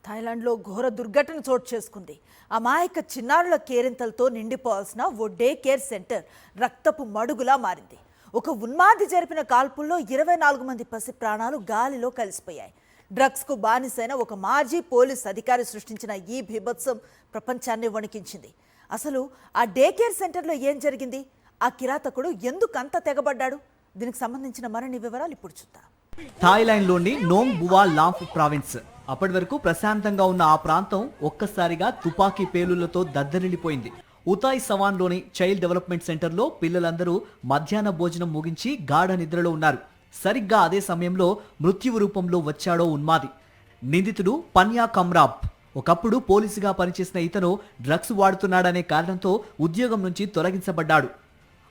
థాయిలాండ్లో ఘోర దుర్ఘటన చోటు చేసుకుంది. అమాయక చిన్నారుల కేరింతలతో నిండిపోవాల్సిన ఓ డే కేర్ సెంటర్ రక్తపు మడుగులా మారింది. ఒక ఉన్మాది జరిపిన కాల్పుల్లో 24 మంది పసి ప్రాణాలు గాలిలో కలిసిపోయాయి. డ్రగ్స్కు బానిసైన ఒక మాజీ పోలీస్ అధికారి సృష్టించిన ఈ బీభత్సం ప్రపంచాన్ని వణికించింది. అసలు ఆ డే కేర్ సెంటర్లో ఏం జరిగింది? ఆ కిరాతకుడు ఎందుకు అంత తెగబడ్డాడు? దీనికి సంబంధించిన మరిన్ని వివరాలు ఇప్పుడు చూద్దాం. థాయిలాండ్లోని నోంగ్ బువా లాంఫ్ ప్రావిన్స్. అప్పటి వరకు ప్రశాంతంగా ఉన్న ఆ ప్రాంతం ఒక్కసారిగా తుపాకీ పేలుళ్లతో దద్దరిల్లిపోయింది. ఉతాయ్ సవాన్లోని చైల్డ్ డెవలప్మెంట్ సెంటర్లో పిల్లలందరూ మధ్యాహ్న భోజనం ముగించి గాఢ నిద్రలో ఉన్నారు. సరిగ్గా అదే సమయంలో మృత్యువు రూపంలో వచ్చాడో ఉన్మాది. నిందితుడు పన్యా కమ్రాబ్. ఒకప్పుడు పోలీసుగా పనిచేసిన ఇతను డ్రగ్స్ వాడుతున్నాడనే కారణంతో ఉద్యోగం నుంచి తొలగించబడ్డాడు.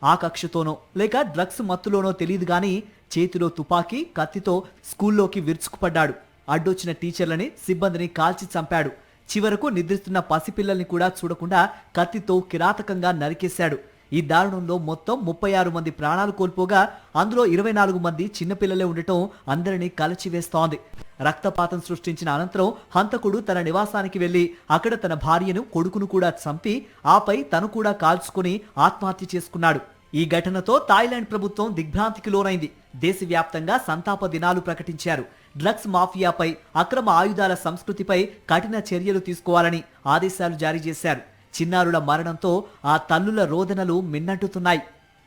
ఆ కక్షతోనో లేక డ్రగ్స్ మత్తులోనో తెలియదు గాని చేతిలో తుపాకీ కత్తితో స్కూల్లోకి విరుచుకుపడ్డాడు. అడ్డొచ్చిన టీచర్లని సిబ్బందిని కాల్చి చంపాడు. చివరకు నిద్రిస్తున్న పసిపిల్లల్ని కూడా చూడకుండా కత్తితో కిరాతకంగా నరికేశాడు. ఈ దారుణంలో మొత్తం 36 మంది ప్రాణాలు కోల్పోగా అందులో 24 మంది చిన్నపిల్లలే ఉండటం అందరినీ కలచివేస్తోంది. రక్తపాతం సృష్టించిన అనంతరం హంతకుడు తన నివాసానికి వెళ్లి అక్కడ తన భార్యను కొడుకును కూడా చంపి ఆపై తను కూడా కాల్చుకుని ఆత్మహత్య చేసుకున్నాడు. ఈ ఘటనతో థాయిలాండ్ ప్రభుత్వం దిగ్భ్రాంతికి లోనైంది. దేశవ్యాప్తంగా సంతాప దినాలు ప్రకటించారు. డ్రగ్స్ మాఫియాపై, అక్రమ ఆయుధాల సంస్కృతిపై కఠిన చర్యలు తీసుకోవాలని ఆదేశాలు జారీ చేశారు. చిన్నారుల మరణంతో ఆ తల్లుల రోదనలు మిన్నంటుతున్నాయి.